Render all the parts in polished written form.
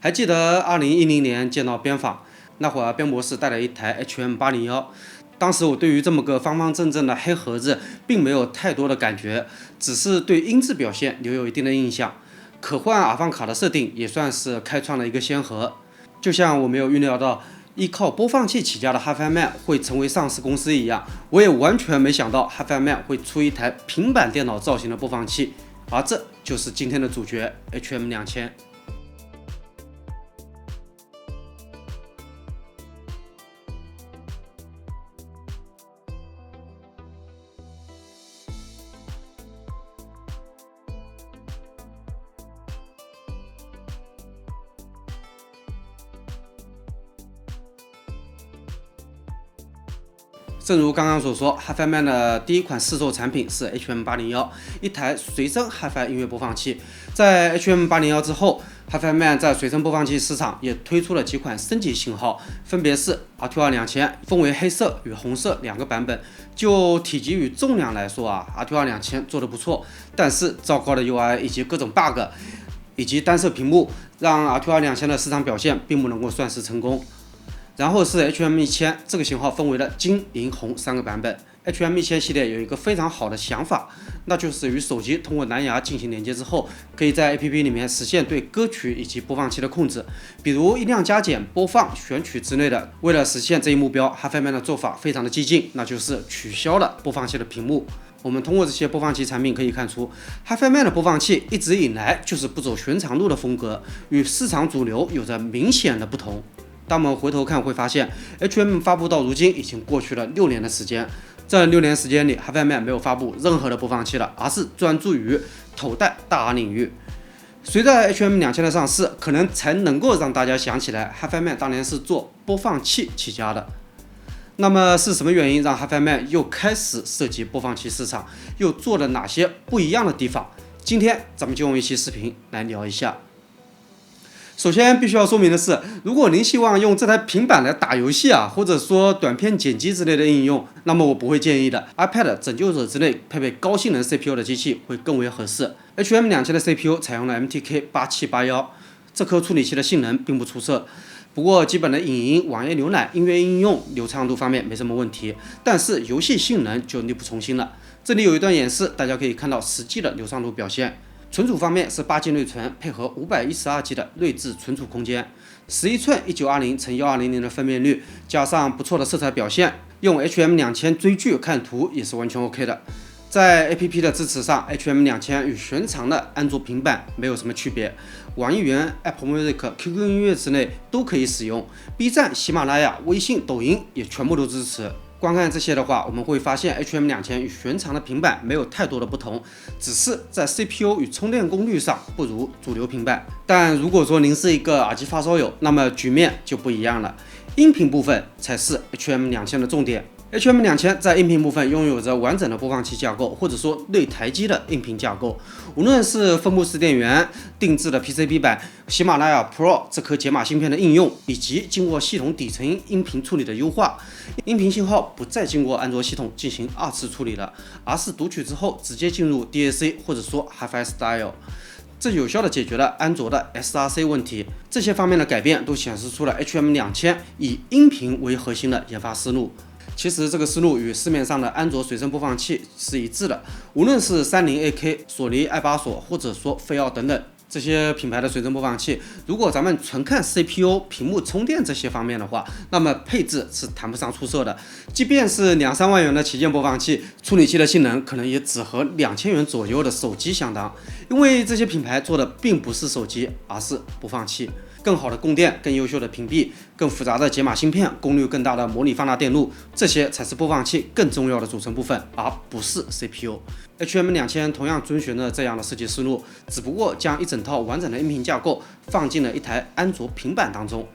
还记得2010年见到边坊，那会儿边博士带了一台 HM801，当时我对于这么个方方正正的黑盒子并没有太多的感觉，只是对音质表现留有一定的印象。可换阿方卡的设定也算是开创了一个先河，就像我没有预料到依靠播放器起家的 HiFiMan 会成为上市公司一样，我也完全没想到 HiFiMan 会出一台平板电脑造型的播放器，而这就是今天的主角 HM2000。正如刚刚所说 ，HiFiMan 的第一款试售产品是 HM801，一台随身 HiFi 音乐播放器。在 HM801之后 ，HiFiMan 在随身播放器市场也推出了几款升级型号，分别是 RT22000，分为黑色与红色两个版本。就体积与重量来说啊 ，RT22000做得不错，但是糟糕的 UI 以及各种 bug， 以及单色屏幕，让 RT22000的市场表现并不能够算是成功。然后是 HM1000，这个型号分为了金、银、红三个版本。HM1000系列有一个非常好的想法，那就是与手机通过蓝牙进行连接之后，可以在 APP 里面实现对歌曲以及播放器的控制，比如音量加减、播放、选曲之类的。为了实现这一目标 ，HiFiMan 的做法非常的激进，那就是取消了播放器的屏幕。我们通过这些播放器产品可以看出 ，HiFiMan 的播放器一直以来就是不走寻常路的风格，与市场主流有着明显的不同。当我们回头看，会发现 HM 发布到如今已经过去了6年的时间。这6年时间里 ，HiFiMan 没有发布任何的播放器了，而是专注于头戴大耳领域。随着 HM2000的上市，可能才能够让大家想起来 HiFiMan 当年是做播放器起家的。那么是什么原因让 HiFiMan 又开始涉及播放器市场，又做了哪些不一样的地方？今天咱们就用一期视频来聊一下。首先必须要说明的是，如果您希望用这台平板来打游戏啊，或者说短片剪辑之类的应用，那么我不会建议的。iPad 拯救者之类配备高性能 CPU 的机器会更为合适。HM2000的 CPU 采用了 MTK8781，这颗处理器的性能并不出色，不过基本的影音、网页浏览、音乐应用流畅度方面没什么问题，但是游戏性能就力不从心了。这里有一段演示，大家可以看到实际的流畅度表现。存储方面是8G 内存，配合512G 的内置存储空间，11寸1920×1200的分辨率，加上不错的色彩表现，用 HM2000追剧看图也是完全 OK 的。在 APP 的支持上 ，HM2000与寻常的安卓平板没有什么区别，网易云、Apple Music、QQ 音乐之类都可以使用，B 站、喜马拉雅、微信、抖音也全部都支持。观看这些的话，我们会发现 HM2000与寻常的平板没有太多的不同，只是在 CPU 与充电功率上不如主流平板。但如果说您是一个耳机发烧友，那么局面就不一样了，音频部分才是 HM2000的重点。HM2000在音频部分拥有着完整的播放器架构，或者说类台机的音频架构。无论是分布式电源、定制的 PCB 板、喜马拉雅 Pro 这颗解码芯片的应用，以及经过系统底层音频处理的优化，音频信号不再经过安卓系统进行2次处理了，而是读取之后直接进入 DAC 或者说 HiFi Style。这有效地解决了安卓的 SRC 问题。这些方面的改变都显示出了 HM2000以音频为核心的研发思路。其实这个思路与市面上的安卓随身播放器是一致的，无论是30AK、索尼爱巴索，或者说飞奥等等这些品牌的随身播放器，如果咱们纯看 CPU、屏幕、充电这些方面的话，那么配置是谈不上出色的。即便是2-3万元的旗舰播放器，处理器的性能可能也只和2000元左右的手机相当，因为这些品牌做的并不是手机，而是播放器。更好的供电、更优秀的屏蔽、更复杂的解码芯片、功率更大的模拟放大电路，这些才是播放器更重要的组成部分，而不是 CPU。HM2000 同样遵循了这样的设计思路，只不过将一整套完整的音频架构放进了一台安卓平板当中。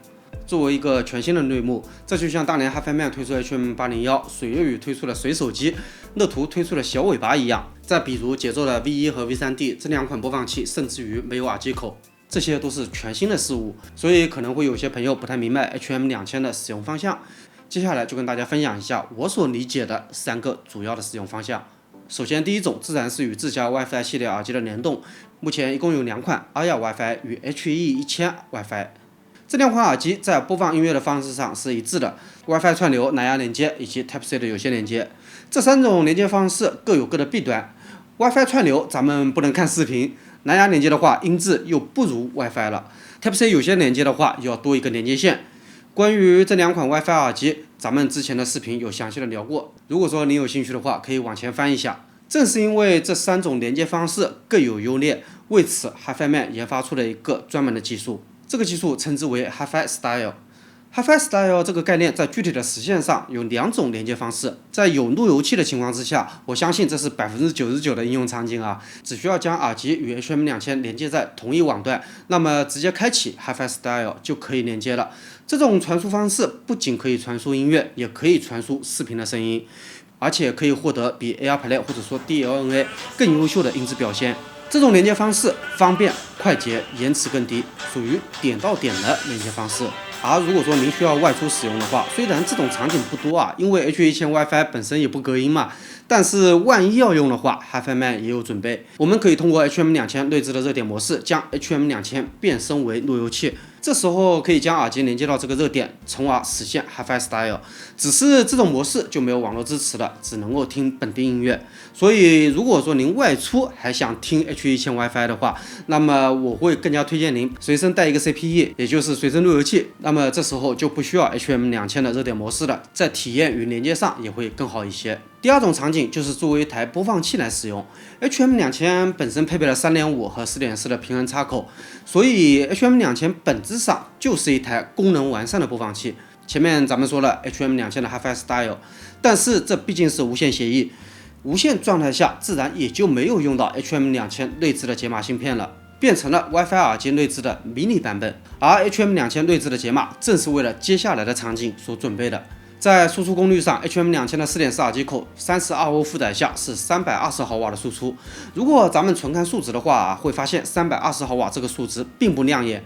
作为一个全新的类目，这就像当年 HiFiMan 推出 HM801、水月语推出了水手机、乐图推出了小尾巴一样。再比如节奏的 V1 和 V3D 这2款播放器，甚至于没有耳机口。这些都是全新的事物，所以可能会有些朋友不太明白 HM2000 的使用方向。接下来就跟大家分享一下我所理解的3个主要的使用方向。首先，第一种自然是与自家 WiFi 系列耳机的联动，目前一共有2款 ARIA WiFi 与 HE1000 WiFi。这2款耳机在播放音乐的方式上是一致的 ，WiFi 串流、蓝牙连接以及 Type-C 的有线连接。这3种连接方式各有各的弊端。WiFi 串流咱们不能看视频，蓝牙连接的话音质又不如 WiFi 了。Type-C 有线连接的话要多一个连接线。关于这2款 WiFi 耳机，咱们之前的视频有详细的聊过，如果说你有兴趣的话，可以往前翻一下。正是因为这3种连接方式各有优劣，为此 HiFiMan 研发出了一个专门的技术，这个技术称之为 HiFi Style。HiFi Style 这个概念在具体的实现上有2种连接方式，在有路由器的情况之下，我相信这是99%的应用场景啊，只需要将耳机与 HM2000 连接在同一网段，那么直接开启 HiFi Style 就可以连接了。这种传输方式不仅可以传输音乐，也可以传输视频的声音，而且可以获得比 AirPlay 或者说 DLNA 更优秀的音质表现。这种连接方式方便、快捷、延迟更低，属于点到点的连接方式。而如果说您需要外出使用的话，虽然这种场景不多啊，因为 H1000 WiFi 本身也不隔音嘛，但是万一要用的话 ，HiFiMan 也有准备。我们可以通过 HM2000 内置的热点模式，将 HM2000 变身为路由器，这时候可以将耳机连接到这个热点，从而实现 HiFi Style。只是这种模式就没有网络支持了，只能够听本地音乐。所以如果说您外出还想听 H1000 WiFi 的话，那么我会更加推荐您随身带一个 CPE， 也就是随身路由器。那么这时候就不需要 HM2000 的热点模式了，在体验与连接上也会更好一些。第2种场景就是作为一台播放器来使用。HM2000 本身配备了 3.5 和 4.4 的平衡插口，所以 HM2000 本质上就是一台功能完善的播放器。前面咱们说了 HM2000 的 HiFi Style， 但是这毕竟是无线协议，无线状态下自然也就没有用到 HM2000 内置的解码芯片了，变成了 WiFi 耳机内置的迷你版本。而 HM2000 内置的解码正是为了接下来的场景所准备的。在输出功率上 ，HM2000 的 4.4 耳机口32V负载下是320毫瓦的输出。如果咱们纯看数值的话，会发现320毫瓦这个数值并不亮眼。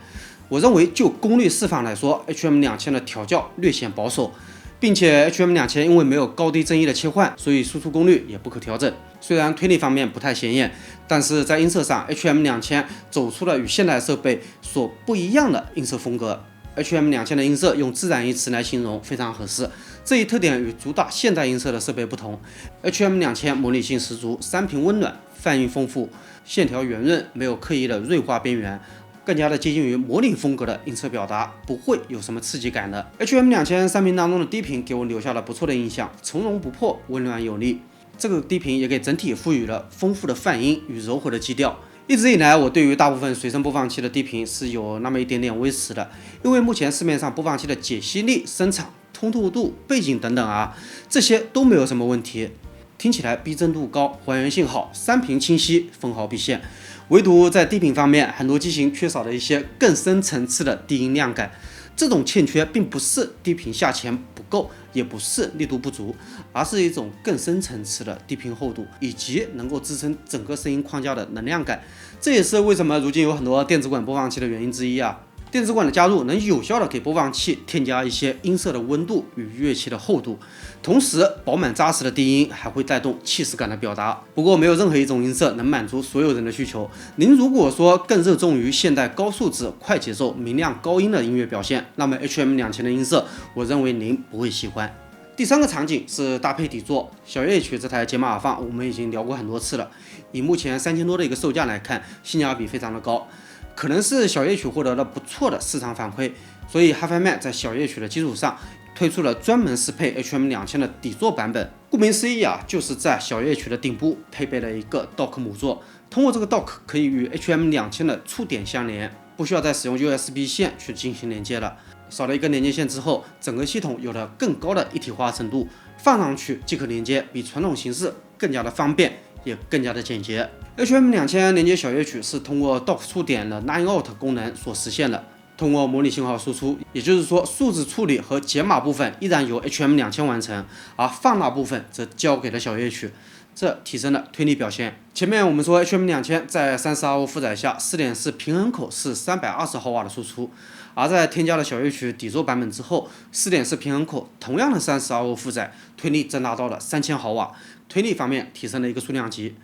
我认为就功率释放来说 ，HM2000 的调教略显保守，并且 HM2000 因为没有高低增益的切换，所以输出功率也不可调整。虽然推力方面不太显眼，但是在音色上 ，HM2000 走出了与现代设备所不一样的音色风格。HM2000 的音色用自然一词来形容非常合适，这一特点与主打现代音色的设备不同。HM2000 模拟性十足，3频温暖，泛音丰富，线条圆润，没有刻意的锐化边缘，更加的接近于模拟风格的音色表达，不会有什么刺激感的。HM2000 3频当中的低频给我留下了不错的印象，从容不迫，温暖有力。这个低频也给整体赋予了丰富的泛音与柔和的基调。一直以来，我对于大部分随身播放器的低频是有那么一点点微词的，因为目前市面上播放器的解析力、声场、通透度、背景等等啊，这些都没有什么问题，听起来逼真度高，还原性好，3频清晰，分毫毕现。唯独在低频方面，很多机型缺少了一些更深层次的低音量感。这种欠缺并不是低频下潜不够，也不是力度不足，而是一种更深层次的低频厚度，以及能够支撑整个声音框架的能量感。这也是为什么如今有很多电子管播放器的原因之一啊。电子管的加入能有效的给播放器添加一些音色的温度与乐器的厚度，同时饱满扎实的低音还会带动气势感的表达。不过没有任何一种音色能满足所有人的需求。您如果说更热衷于现代高素质、快节奏、明亮、高音的音乐表现，那么 HM2000 的音色，我认为您不会喜欢。第3个场景是搭配底座。小夜曲这台解码耳放我们已经聊过很多次了，以目前3000多的一个售价来看，性价比非常的高。可能是小夜曲获得了不错的市场反馈，所以 HiFiMan 在小夜曲的基础上推出了专门适配 HM2000 的底座版本。顾名思义啊，就是在小夜曲的顶部配备了一个 dock 母座，通过这个 dock 可以与 HM2000 的触点相连，不需要再使用 USB 线去进行连接了。少了一根连接线之后，整个系统有了更高的一体化程度，放上去即可连接，比传统形式更加的方便，也更加的简洁。HM2000 连接小夜曲是通过 dock 触点的 Line Out 功能所实现的。通过模拟信号输出，也就是说数字处理和解码部分依然由 HM2000 完成，而放大部分则交给了小夜曲。这提升了推理表现。前面我们说 HM2000 在32V 负载下 4.4 平衡口是320毫瓦的输出，而在添加了小乐曲底座版本之后 ，4.4 平衡口同样的32V 负载，推力增大到了3000毫瓦，推力方面提升了一个数量级。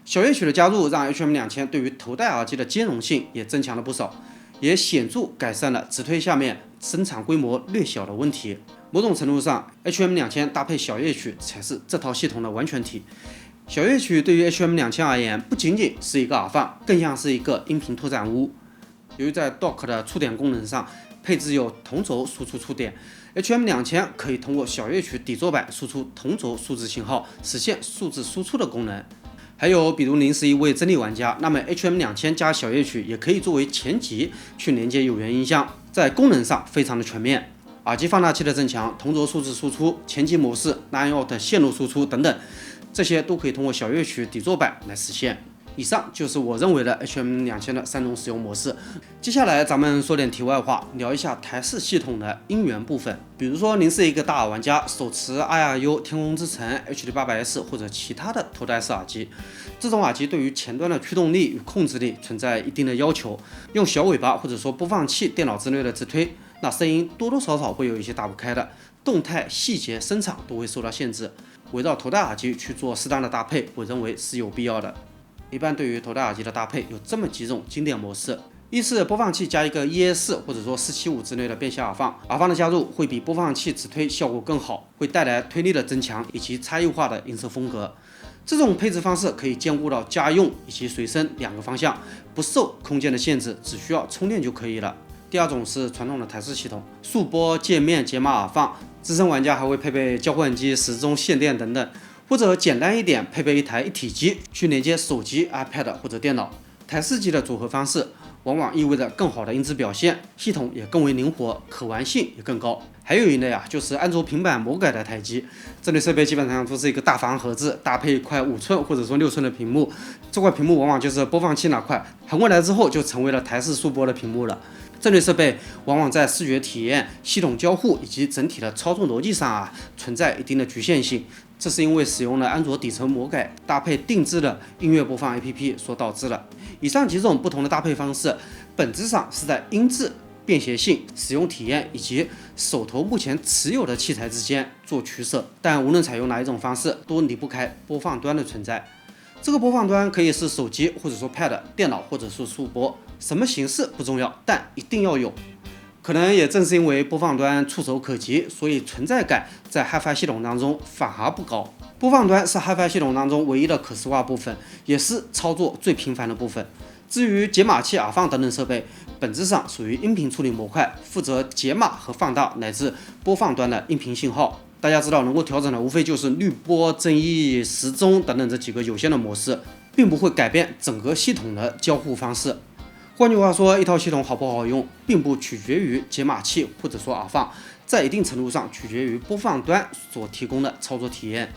小乐曲的加入让 HM2000 对于头戴耳机的兼容性也增强了不少，也显著改善了直推下面生产规模略小的问题。某种程度上 ，HM2000 搭配小乐曲才是这套系统的完全体。小乐曲对于 HM2000 而言，不仅仅是一个耳放，更像是一个音频拓展坞。由于在 Dock 的触点功能上配置有同轴输出触点 ，HM2000 可以通过小乐曲底座版输出同轴数字信号，实现数字输出的功能。还有，比如您是一位真力玩家，那么 HM2000 加小乐曲也可以作为前级去连接有源音箱，在功能上非常的全面。耳机放大器的增强、同轴数字输出、前级模式、9V 线路输出等等，这些都可以通过小乐曲底座版来实现。以上就是我认为的 HM2000 的3种使用模式。接下来咱们说点题外话，聊一下台式系统的音源部分。比如说您是一个大耳玩家，手持 IRU、天空之城、HD800S 或者其他的头戴式耳机，这种耳机对于前端的驱动力与控制力存在一定的要求，用小尾巴或者说播放器、电脑之类的直推，那声音多多少少会有一些打不开的，动态、细节、声场都会受到限制。围绕头戴耳机去做适当的搭配，我认为是有必要的。一般对于头戴耳机的搭配有这么几种经典模式：一是播放器加一个 ES 或者说475之类的便携耳放，耳放的加入会比播放器直推效果更好，会带来推力的增强以及差异化的音色风格。这种配置方式可以兼顾到家用以及随身两个方向，不受空间的限制，只需要充电就可以了。第二种是传统的台式系统，束拨、界面、解码、耳放，资深玩家还会配备交换机、时钟、线电等等。或者简单一点，配备一台一体机去连接手机、iPad 或者电脑。台式机的组合方式往往意味着更好的音质表现，系统也更为灵活，可玩性也更高。还有一类就是安卓平板魔改的台机，这类设备基本上都是一个大方盒子，搭配一块5寸或者说6寸的屏幕，这块屏幕往往就是播放器那块，横过来之后就成为了台式束拨的屏幕了。这类设备往往在视觉体验、系统交互以及整体的操作逻辑上存在一定的局限性，这是因为使用了安卓底层魔改搭配定制的音乐播放 APP 所导致的。以上几种不同的搭配方式，本质上是在音质、便携性、使用体验以及手头目前持有的器材之间做取舍。但无论采用哪一种方式，都离不开播放端的存在。这个播放端可以是手机或者说 Pad、电脑或者是束拨，什么形式不重要，但一定要有。可能也正是因为播放端触手可及，所以存在感在 HiFi 系统当中反而不高。播放端是 HiFi 系统当中唯一的可视化部分，也是操作最频繁的部分。至于解码器、耳放等等设备，本质上属于音频处理模块，负责解码和放大乃至播放端的音频信号。大家知道能够调整的无非就是滤波、增益、时钟等等这几个有限的模式，并不会改变整个系统的交互方式。换句话说，一套系统好不好用，并不取决于解码器或者说耳放，在一定程度上取决于播放端所提供的操作体验。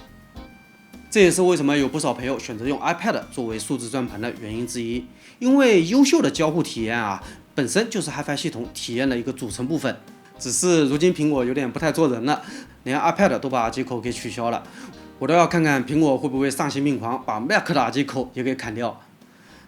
这也是为什么有不少朋友选择用 iPad 作为数字转盘的原因之一，因为优秀的交互体验本身就是 HiFi 系统体验的一个组成部分。只是如今苹果有点不太做人了，连 iPad 都把耳机口给取消了，我都要看看苹果会不会丧心病狂，把 Mac 的耳机口也给砍掉。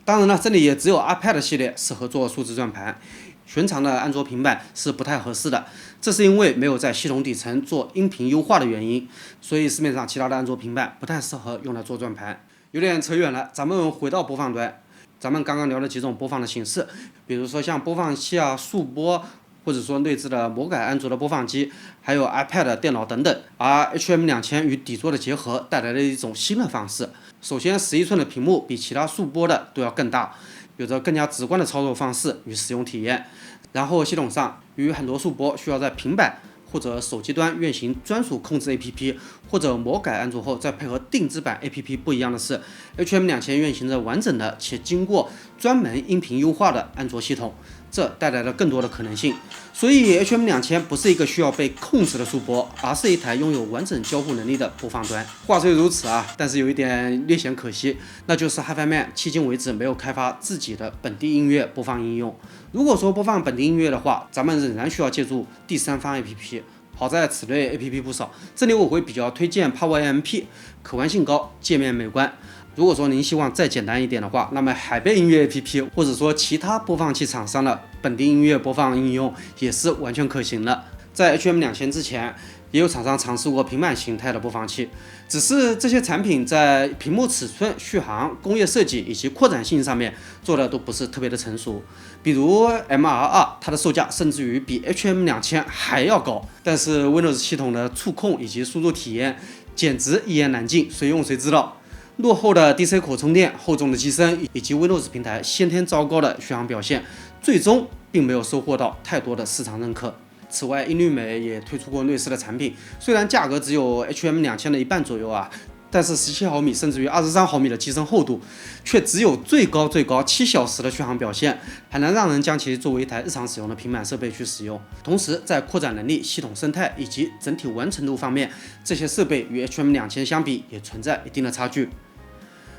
当然了，这里也只有 iPad 系列适合做数字转盘，寻常的安卓平板是不太合适的，这是因为没有在系统底层做音频优化的原因，所以市面上其他的安卓平板不太适合用来做转盘。有点扯远了，咱们回到播放端，咱们刚刚聊了几种播放的形式，比如说像播放器束拨，或者说内置的魔改安卓的播放机，还有 iPad、电脑等等。而 HM2000 与底座的结合带来了一种新的方式。首先，11寸的屏幕比其他束拨的都要更大，有着更加直观的操作方式与使用体验。然后系统上与很多束拨需要在平板或者手机端运行专属控制 APP， 或者魔改安卓后再配合定制版 APP 不一样的是 ，HM2000 运行着完整的且经过专门音频优化的安卓系统。这带来了更多的可能性，所以 HM2000 不是一个需要被控制的束拨，而是一台拥有完整交互能力的播放端。话虽如此但是有一点略显可惜，那就是 HiFiMan 迄今为止没有开发自己的本地音乐播放应用。如果说播放本地音乐的话，咱们仍然需要借助第三方 APP，好在此类 APP 不少，这里我会比较推荐 PowerAMP， 可玩性高，界面美观。如果说您希望再简单一点的话，那么海贝音乐 APP 或者说其他播放器厂商的本地音乐播放应用也是完全可行的。在 HM2000 之前，也有厂商尝试过平板形态的播放器，只是这些产品在屏幕尺寸、续航、工业设计以及扩展性上面做的都不是特别的成熟。比如 MR2， 它的售价甚至于比 HM2000 还要高，但是 Windows 系统的触控以及输入体验简直一言难尽，谁用谁知道。落后的 DC 口充电、厚重的机身以及 Windows 平台先天糟糕的续航表现，最终并没有收获到太多的市场认可。此外，英律美也推出过类似的产品，虽然价格只有 HM2000 的一半左右啊，但是17毫米甚至于23毫米的机身厚度，却只有最高7小时的续航表现，还能让人将其作为一台日常使用的平板设备去使用。同时，在扩展能力、系统生态以及整体完成度方面，这些设备与 HM2000 相比也存在一定的差距。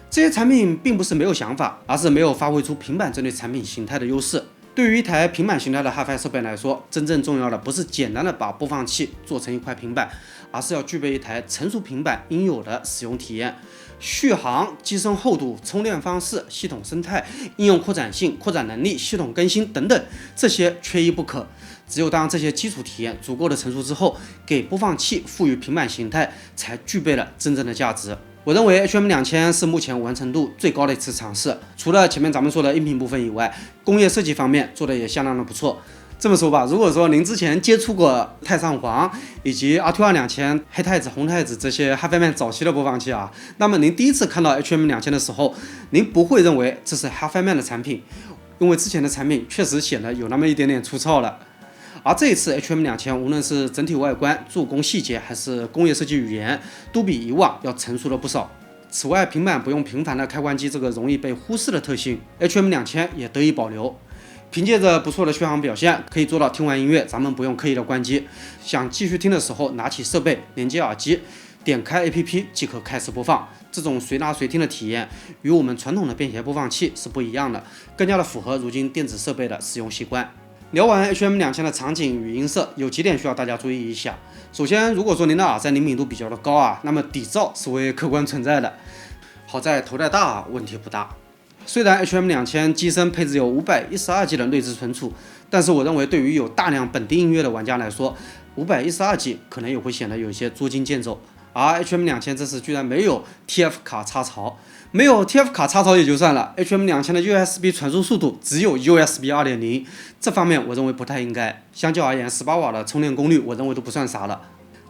这些产品并不是没有想法，而是没有发挥出平板这类产品形态的优势。对于一台平板形态的 HiFi 设备来说，真正重要的不是简单的把播放器做成一块平板，而是要具备一台成熟平板应有的使用体验。续航、机身厚度、充电方式、系统生态、应用扩展性、扩展能力、系统更新等等，这些缺一不可。只有当这些基础体验足够的成熟之后，给播放器赋予平板形态，才具备了真正的价值。我认为 HM2000 是目前完成度最高的一次尝试，除了前面咱们说的音频部分以外，工业设计方面做的也相当的不错。这么说吧，如果说您之前接触过太上皇以及 R22000、黑太子、红太子这些 HiFiMan 早期的播放器啊，那么您第一次看到 HM2000 的时候，您不会认为这是 HiFiMan 的产品，因为之前的产品确实显得有那么一点点粗糙了。而这一次 HM2000 无论是整体外观、做工细节还是工业设计语言，都比以往要成熟了不少。此外，平板不用频繁的开关机这个容易被忽视的特性 ，HM2000 也得以保留。凭借着不错的续航表现，可以做到听完音乐咱们不用刻意的关机，想继续听的时候拿起设备连接耳机，点开 APP 即可开始播放。这种随拿随听的体验与我们传统的便携播放器是不一样的，更加的符合如今电子设备的使用习惯。聊完 HM2000 的场景与音色，有几点需要大家注意一下。首先，如果说您的耳塞灵敏度比较的高啊，那么底噪是为客观存在的。好在头戴大问题不大。虽然 HM2000 机身配置有512G 的内置存储，但是我认为对于有大量本地音乐的玩家来说，512G 可能也会显得有些捉襟见肘。而 HM2000 这次居然没有 TF 卡插槽，没有 TF 卡插槽也就算了 ，HM2000 的 USB 传输速度只有 USB 2.0， 这方面我认为不太应该。相较而言，18瓦的充电功率我认为都不算啥了。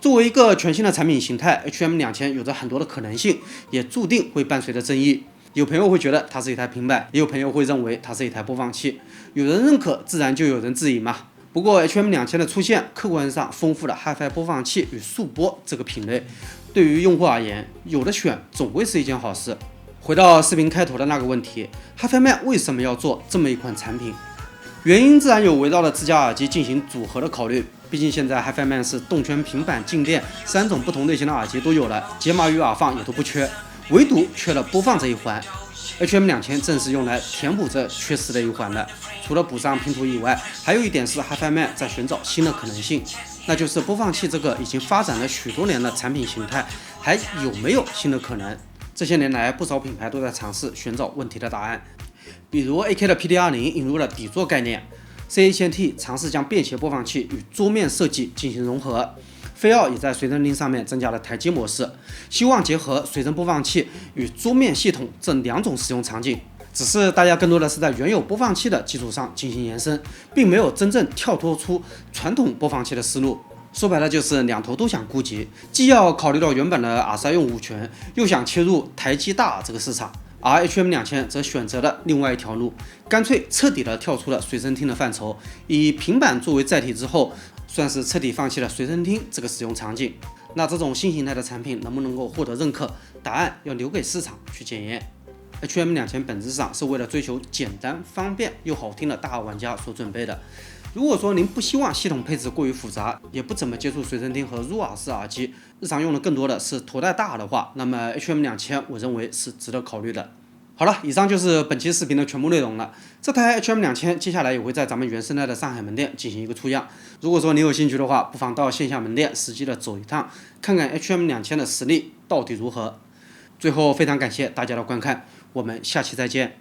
作为一个全新的产品形态 ，HM2000 有着很多的可能性，也注定会伴随着争议。有朋友会觉得它是一台平板，也有朋友会认为它是一台播放器。有人认可，自然就有人质疑嘛。不过 HM2000 的出现，客观上丰富了 HiFi 播放器与速播这个品类。对于用户而言，有的选总会是一件好事。回到视频开头的那个问题 ，HiFiMan 为什么要做这么一款产品？原因自然有围绕着自家耳机进行组合的考虑。毕竟现在 HiFiMan 是动圈、平板、静电3种不同类型的耳机都有了，解码与耳放也都不缺，唯独缺了播放这一环。HM2000 正是用来填补这缺失的一环的。除了补上拼图以外，还有一点是 HiFiMan 在寻找新的可能性，那就是播放器这个已经发展了许多年的产品形态，还有没有新的可能？这些年来，不少品牌都在尝试寻找问题的答案。比如 AK 的 PD20 引入了底座概念 ，CACT 尝试将便携播放器与桌面设计进行融合。飞奥也在随身听上面增加了台机模式，希望结合随身播放器与桌面系统这2种使用场景。只是大家更多的是在原有播放器的基础上进行延伸，并没有真正跳脱出传统播放器的思路。说白了就是两头都想顾及，既要考虑到原本的耳塞用户群，又想切入台机大耳这个市场。而 HM2000 则选择了另外一条路，干脆彻底的跳出了随身听的范畴，以平板作为载体之后，算是彻底放弃了随身听这个使用场景。那这种新形态的产品能不能够获得认可？答案要留给市场去检验。HM2000 本质上是为了追求简单、方便又好听的大耳玩家所准备的。如果说您不希望系统配置过于复杂，也不怎么接触随身听和入耳式耳机，日常用的更多的是头戴大耳的话，那么 HM2000 我认为是值得考虑的。好了，以上就是本期视频的全部内容了。这台 HM2000接下来也会在咱们原生态的上海门店进行一个出样。如果说你有兴趣的话，不妨到线下门店实际的走一趟，看看 HM2000的实力到底如何。最后非常感谢大家的观看，我们下期再见。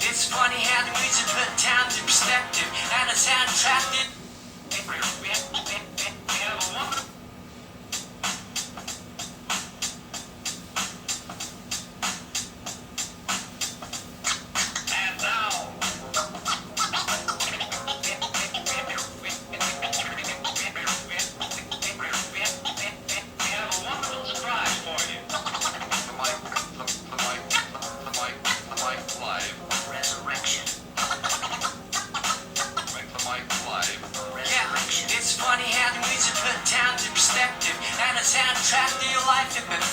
It's funny how the music put time to perspective and a soundtrack to your life.